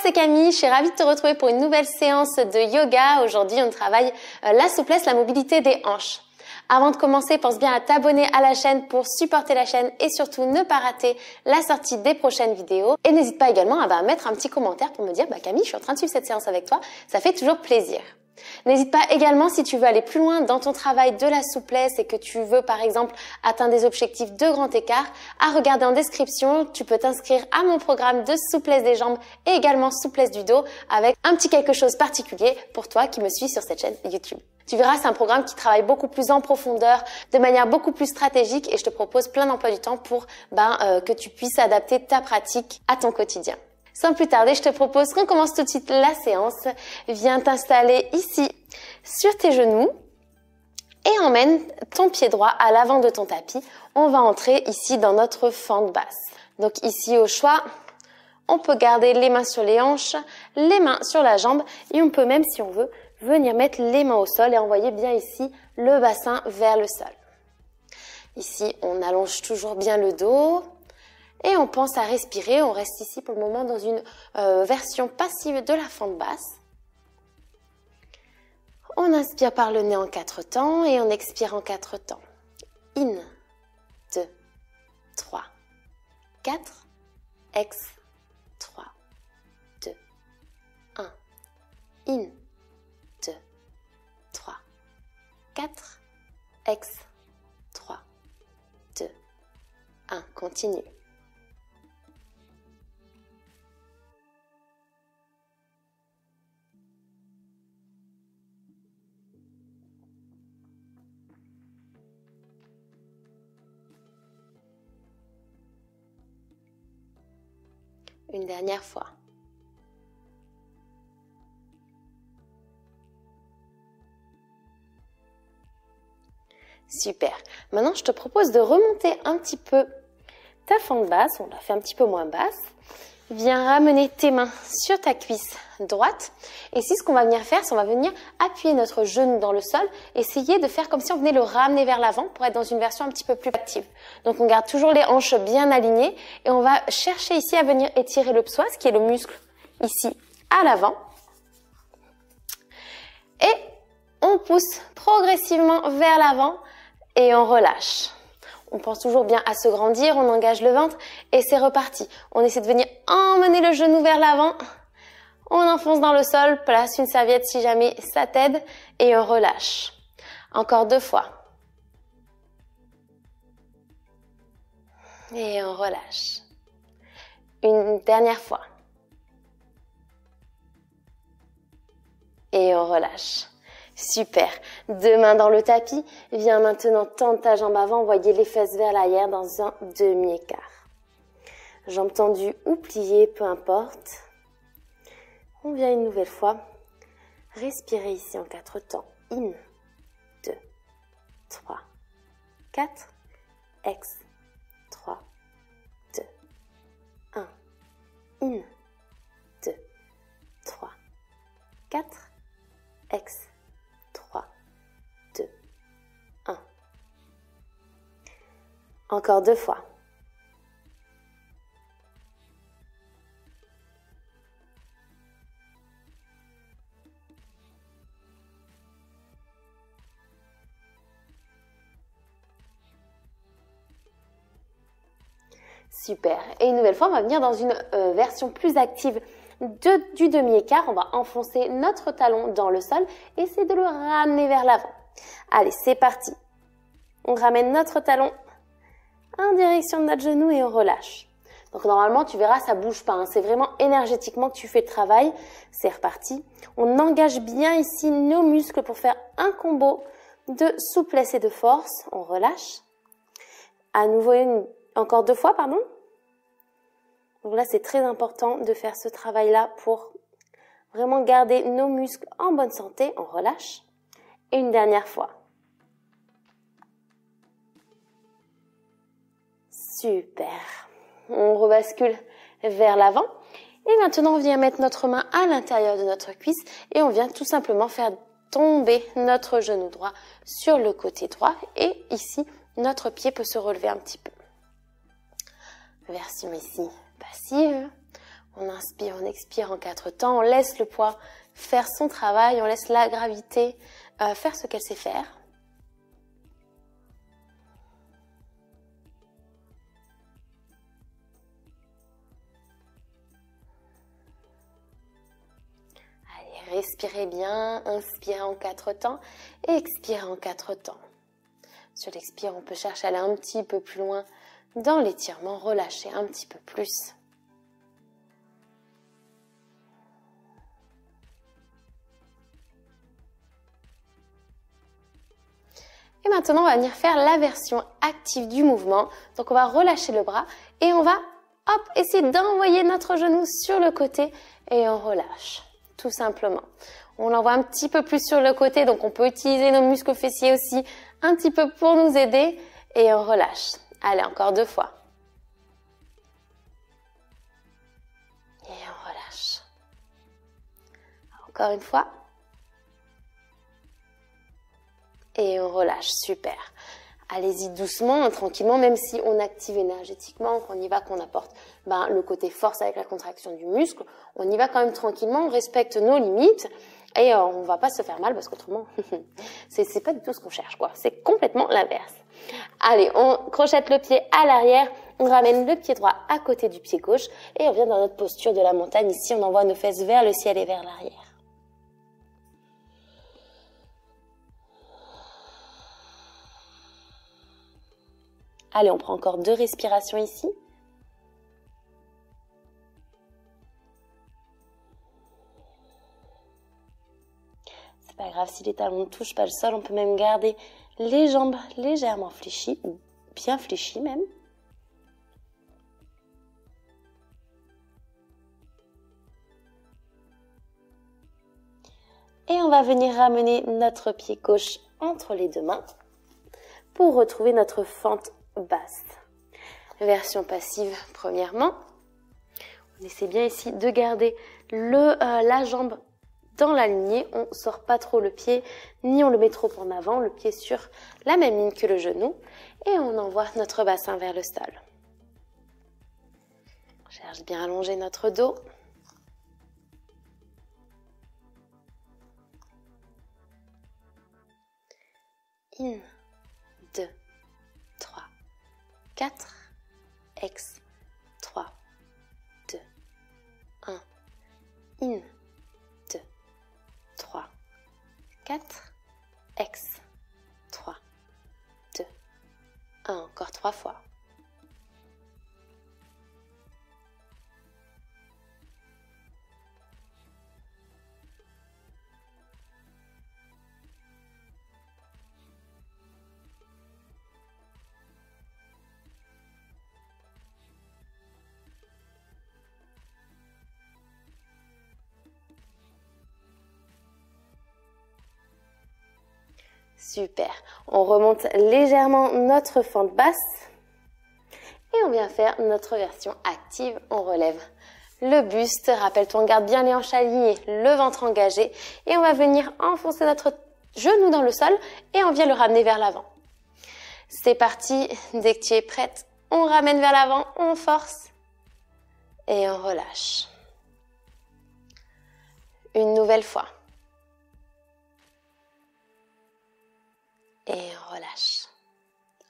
c'est Camille, je suis ravie de te retrouver pour une nouvelle séance de yoga. Aujourd'hui, on travaille la souplesse, la mobilité des hanches. Avant de commencer, pense bien à t'abonner à la chaîne pour supporter la chaîne et surtout ne pas rater la sortie des prochaines vidéos. Et n'hésite pas également à mettre un petit commentaire pour me dire « Camille, je suis en train de suivre cette séance avec toi ». Ça fait toujours plaisir. N'hésite pas également, si tu veux aller plus loin dans ton travail de la souplesse et que tu veux par exemple atteindre des objectifs de grand écart, à regarder en description. Tu peux t'inscrire à mon programme de souplesse des jambes et également souplesse du dos avec un petit quelque chose particulier pour toi qui me suis sur cette chaîne YouTube. Tu verras, c'est un programme qui travaille beaucoup plus en profondeur, de manière beaucoup plus stratégique et je te propose plein d'emplois du temps pour que tu puisses adapter ta pratique à ton quotidien. Sans plus tarder, je te propose qu'on commence tout de suite la séance. Viens t'installer ici sur tes genoux et emmène ton pied droit à l'avant de ton tapis. On va entrer ici dans notre fente basse. Donc ici au choix, on peut garder les mains sur les hanches, les mains sur la jambe et on peut même, si on veut, venir mettre les mains au sol et envoyer bien ici le bassin vers le sol. Ici, on allonge toujours bien le dos. Et on pense à respirer, on reste ici pour le moment dans une version passive de la fente basse. On inspire par le nez en 4 temps et on expire en 4 temps. In, 2, 3, 4, ex, 3, 2, 1. In, 2, 3, 4, ex, 3, 2, 1. Continue. Une dernière fois. Super. Maintenant, je te propose de remonter un petit peu ta fente basse. On la fait un petit peu moins basse. Viens ramener tes mains sur ta cuisse droite. Et ici, ce qu'on va venir faire, c'est qu'on va venir appuyer notre genou dans le sol. Essayer de faire comme si on venait le ramener vers l'avant pour être dans une version un petit peu plus active. Donc, on garde toujours les hanches bien alignées. Et on va chercher ici à venir étirer le psoas, qui est le muscle ici à l'avant. Et on pousse progressivement vers l'avant et on relâche. On pense toujours bien à se grandir, on engage le ventre et c'est reparti. On essaie de venir emmener le genou vers l'avant. On enfonce dans le sol, place une serviette si jamais ça t'aide et on relâche. Encore 2 fois. Et on relâche. Une dernière fois. Et on relâche. Super. 2 mains dans le tapis. Viens maintenant tendre ta jambe avant, envoyer les fesses vers l'arrière dans un demi-écart. Jambes tendues ou pliées, peu importe. On vient une nouvelle fois. Respirer ici en 4 temps. In, 2, 3, 4. Ex, 3, 2, 1. In, 2, 3, 4. Ex, 3, 2, 1. Encore 2 fois. Super. Et une nouvelle fois, on va venir dans une version plus active du demi-écart. On va enfoncer notre talon dans le sol et essayer de le ramener vers l'avant. Allez, c'est parti. On ramène notre talon en direction de notre genou et on relâche. Donc normalement, tu verras, ça bouge pas, hein. C'est vraiment énergétiquement que tu fais le travail. C'est reparti. On engage bien ici nos muscles pour faire un combo de souplesse et de force. On relâche. À nouveau, encore 2 fois, pardon. Donc là, c'est très important de faire ce travail-là pour vraiment garder nos muscles en bonne santé. On relâche. Et une dernière fois. Super. On rebascule vers l'avant. Et maintenant, on vient mettre notre main à l'intérieur de notre cuisse et on vient tout simplement faire tomber notre genou droit sur le côté droit. Et ici, notre pied peut se relever un petit peu. Version ici passive. On inspire, on expire en 4 temps. On laisse le poids faire son travail. On laisse la gravité faire ce qu'elle sait faire. Allez, respirez bien. Inspirez en 4 temps. Et expirez en 4 temps. Sur l'expire, on peut chercher à aller un petit peu plus loin dans l'étirement. Relâcher un petit peu plus. Et maintenant, on va venir faire la version active du mouvement. Donc, on va relâcher le bras et on va, hop, essayer d'envoyer notre genou sur le côté et on relâche, tout simplement. On l'envoie un petit peu plus sur le côté, donc on peut utiliser nos muscles fessiers aussi un petit peu pour nous aider et on relâche. Allez, encore 2 fois. Et on relâche. Encore une fois. Et on relâche, super. Allez-y doucement, tranquillement, même si on active énergétiquement, qu'on y va, qu'on apporte le côté force avec la contraction du muscle, on y va quand même tranquillement, on respecte nos limites et on va pas se faire mal parce qu'autrement, c'est pas du tout ce qu'on cherche, quoi. C'est complètement l'inverse. Allez, on crochette le pied à l'arrière, on ramène le pied droit à côté du pied gauche et on vient dans notre posture de la montagne. Ici, on envoie nos fesses vers le ciel et vers l'arrière. Allez, on prend encore 2 respirations ici. C'est pas grave si les talons ne touchent pas le sol, on peut même garder les jambes légèrement fléchies, ou bien fléchies même. Et on va venir ramener notre pied gauche entre les 2 mains pour retrouver notre fente basse. Version passive, premièrement. On essaie bien ici de garder la jambe dans la lignée. On ne sort pas trop le pied, ni on le met trop en avant. Le pied sur la même ligne que le genou. Et on envoie notre bassin vers le sol. On cherche bien à allonger notre dos. In, 2, 3, 4, ex, 3, 2, 1, in, 2, 3, 4, ex, 3, 2, 1, encore 3 fois. Super. On remonte légèrement notre fente basse et on vient faire notre version active. On relève le buste. Rappelle-toi, on garde bien les hanches alignées, le ventre engagé et on va venir enfoncer notre genou dans le sol et on vient le ramener vers l'avant. C'est parti. Dès que tu es prête, on ramène vers l'avant, on force et on relâche. Une nouvelle fois. Et on relâche.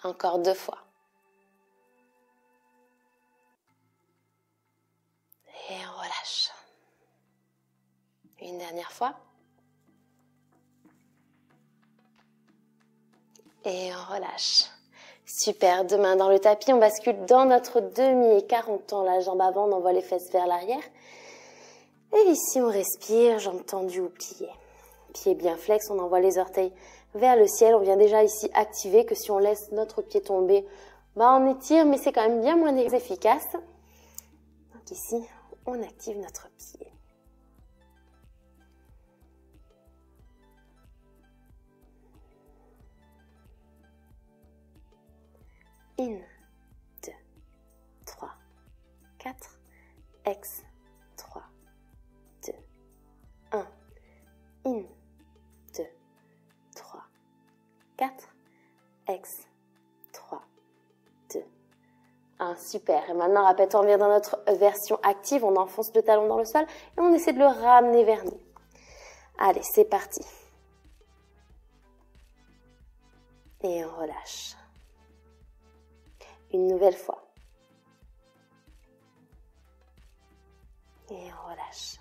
Encore 2 fois. Et on relâche. Une dernière fois. Et on relâche. Super. 2 mains dans le tapis. On bascule dans notre demi-écart. On tend la jambe avant. On envoie les fesses vers l'arrière. Et ici, on respire. Jambes tendues ou pliées. Pieds bien flex. On envoie les orteils vers le ciel. On vient déjà ici activer que si on laisse notre pied tomber, on étire, mais c'est quand même bien moins efficace. Donc ici, on active notre pied. In, 2, 3, 4, ex, 3, 2, 1, in, 2, 3, 4, ex, 3, 2, 1. bien, super. Et maintenant, répète, on revient dans notre version active. On enfonce le talon dans le sol et on essaie de le ramener vers nous. Allez, c'est parti. Et on relâche. Une nouvelle fois. Et on relâche.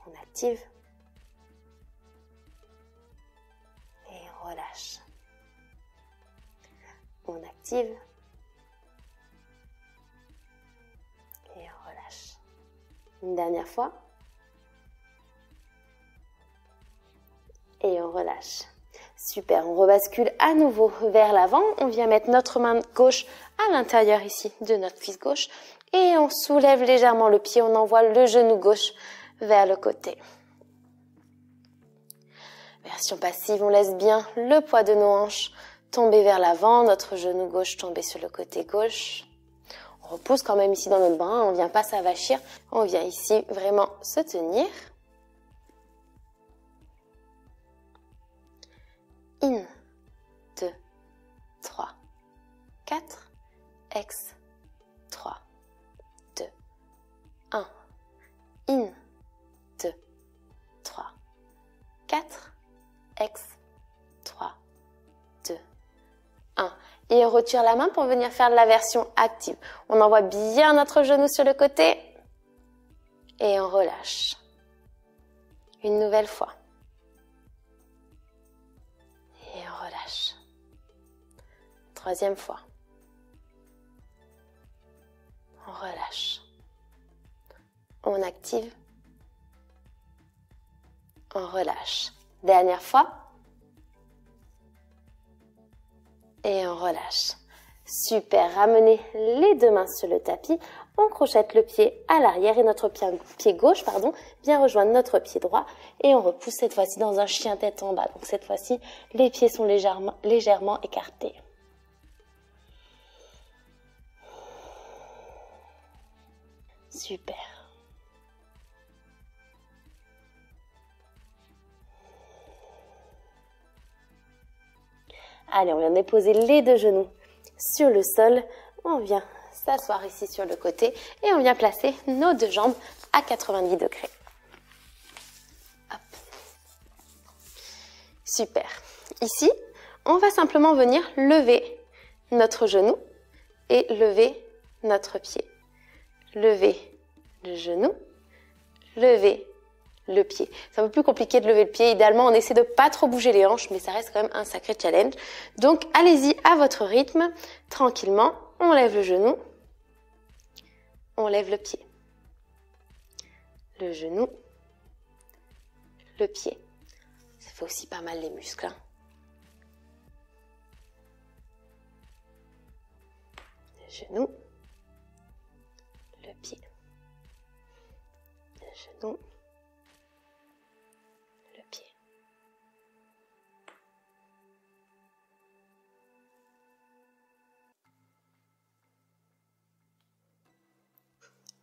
On active. Et on relâche. On active. Et on relâche. Une dernière fois. Et on relâche. Super, on rebascule à nouveau vers l'avant. On vient mettre notre main gauche à l'intérieur ici de notre cuisse gauche. Et on soulève légèrement le pied. On envoie le genou gauche vers le côté. Version passive, on laisse bien le poids de nos hanches tomber vers l'avant. Notre genou gauche tomber sur le côté gauche. On repousse quand même ici dans notre bras. On ne vient pas s'avachir. On vient ici vraiment se tenir. In, 2, 3, 4, ex, 3, 2, 1. In, 2, 3, 4, ex, 3, 2, 1. Et on retire la main pour venir faire la version active. On envoie bien notre genou sur le côté et on relâche. Une nouvelle fois. Et on relâche. Troisième fois. On relâche. On active. On relâche. Dernière fois. Et on relâche. Super. Ramenez les deux mains sur le tapis. On crochette le pied à l'arrière et notre pied gauche, vient rejoindre notre pied droit. Et on repousse cette fois-ci dans un chien tête en bas. Donc cette fois-ci, les pieds sont légèrement écartés. Super. Allez, on vient déposer les deux genoux sur le sol. On vient s'asseoir ici sur le côté et on vient placer nos deux jambes à 90 degrés. Hop. Super. Ici, on va simplement venir lever notre genou et lever notre pied. Lever le genou, lever le pied. C'est un peu plus compliqué de lever le pied. Idéalement, on essaie de pas trop bouger les hanches, mais ça reste quand même un sacré challenge. Donc, allez-y à votre rythme, tranquillement. On lève le genou, on lève le pied. Le genou, le pied. Ça fait aussi pas mal les muscles, hein. Le genou, le pied. Le genou, le pied.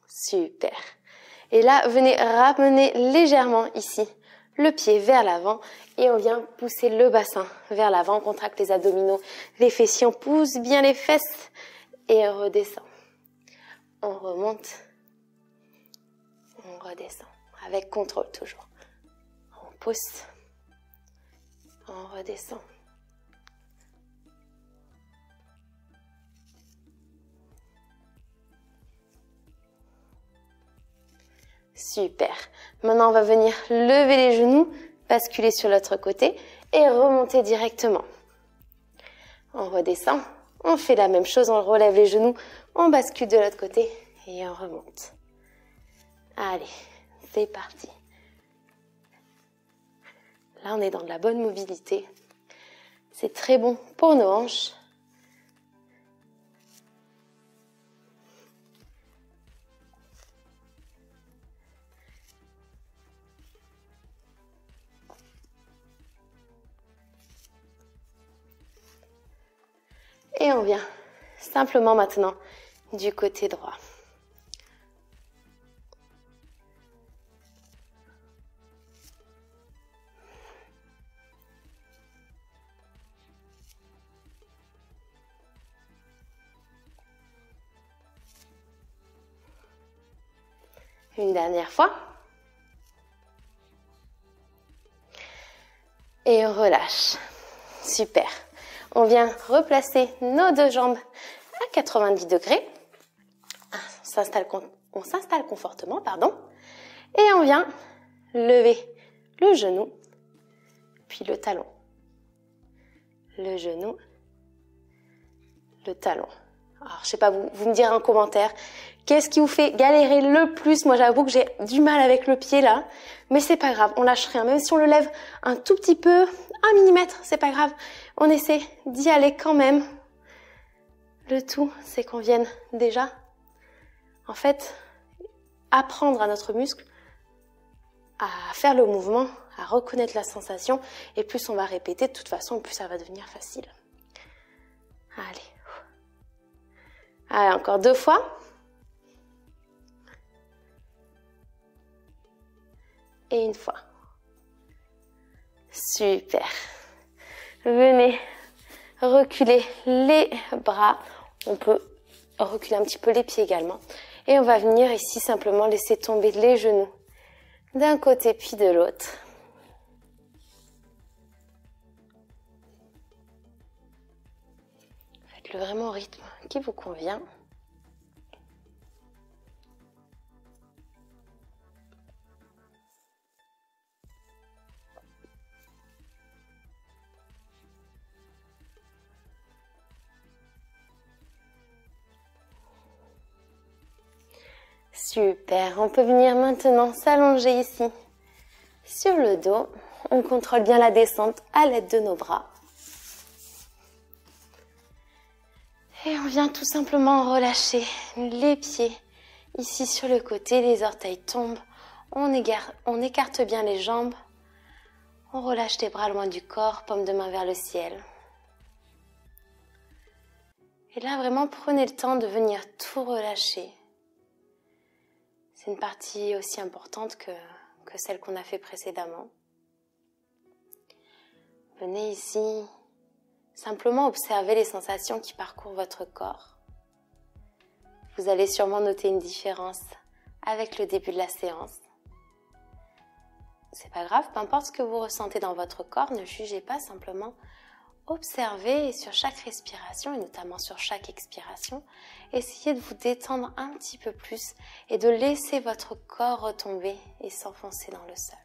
Super. Et là, venez ramener légèrement ici le pied vers l'avant et on vient pousser le bassin vers l'avant. On contracte les abdominaux, les fessiers, on pousse bien les fesses et on redescend. On remonte, on redescend avec contrôle toujours. On pousse, on redescend. Super. Maintenant, on va venir lever les genoux, basculer sur l'autre côté et remonter directement. On redescend. On fait la même chose, on relève les genoux, on bascule de l'autre côté et on remonte. Allez, c'est parti. Là, on est dans de la bonne mobilité. C'est très bon pour nos hanches. Et on vient simplement maintenant du côté droit. Une dernière fois. Et on relâche. Super. On vient replacer nos deux jambes à 90 degrés. On s'installe confortablement, pardon. Et on vient lever le genou, puis le talon. Le genou, le talon. Alors, je sais pas, vous me direz en commentaire, qu'est-ce qui vous fait galérer le plus? Moi, j'avoue que j'ai du mal avec le pied là, mais c'est pas grave, on lâche rien. Même si on le lève un tout petit peu, 1 millimètre, c'est pas grave. On essaie d'y aller quand même. Le tout, c'est qu'on vienne déjà, en fait, apprendre à notre muscle à faire le mouvement, à reconnaître la sensation, et plus on va répéter, de toute façon, plus ça va devenir facile. Allez. Allez, encore 2 fois. Et 1 fois. Super. Venez reculer les bras. On peut reculer un petit peu les pieds également. Et on va venir ici simplement laisser tomber les genoux d'un côté puis de l'autre. Faites-le vraiment au rythme qui vous convient. Super, on peut venir maintenant s'allonger ici sur le dos. On contrôle bien la descente à l'aide de nos bras. Et on vient tout simplement relâcher les pieds ici sur le côté, les orteils tombent. On écarte bien les jambes. On relâche les bras loin du corps, paume de main vers le ciel. Et là, vraiment, prenez le temps de venir tout relâcher. C'est une partie aussi importante que celle qu'on a fait précédemment. Venez ici, simplement observer les sensations qui parcourent votre corps. Vous allez sûrement noter une différence avec le début de la séance. C'est pas grave, peu importe ce que vous ressentez dans votre corps, ne jugez pas, simplement observez sur chaque respiration et notamment sur chaque expiration. Essayez de vous détendre un petit peu plus et de laisser votre corps retomber et s'enfoncer dans le sol.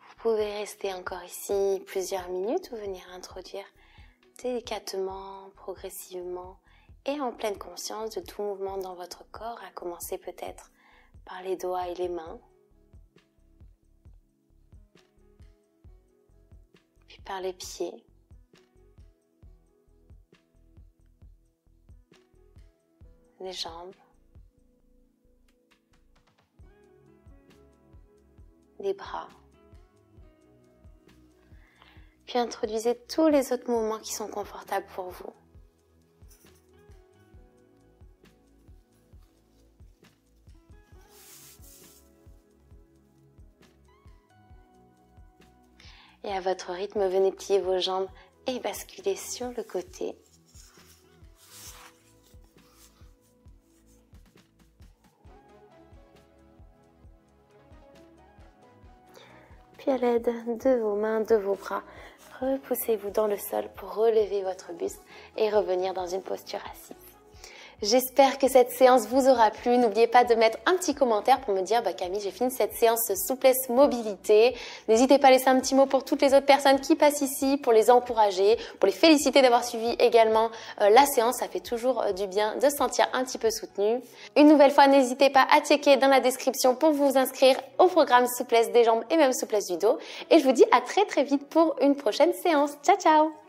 Vous pouvez rester encore ici plusieurs minutes ou venir introduire délicatement, progressivement et en pleine conscience de tout mouvement dans votre corps, à commencer peut-être par les doigts et les mains, puis par les pieds, les jambes, les bras. Puis introduisez tous les autres mouvements qui sont confortables pour vous. Et à votre rythme, venez plier vos jambes et basculer sur le côté. Puis à l'aide de vos mains, de vos bras, repoussez-vous dans le sol pour relever votre buste et revenir dans une posture assise. J'espère que cette séance vous aura plu. N'oubliez pas de mettre un petit commentaire pour me dire Camille, j'ai fini cette séance souplesse mobilité. N'hésitez pas à laisser un petit mot pour toutes les autres personnes qui passent ici, pour les encourager, pour les féliciter d'avoir suivi également la séance. Ça fait toujours du bien de se sentir un petit peu soutenu. Une nouvelle fois, n'hésitez pas à checker dans la description pour vous inscrire au programme souplesse des jambes et même souplesse du dos. Et je vous dis à très vite pour une prochaine séance. Ciao ciao!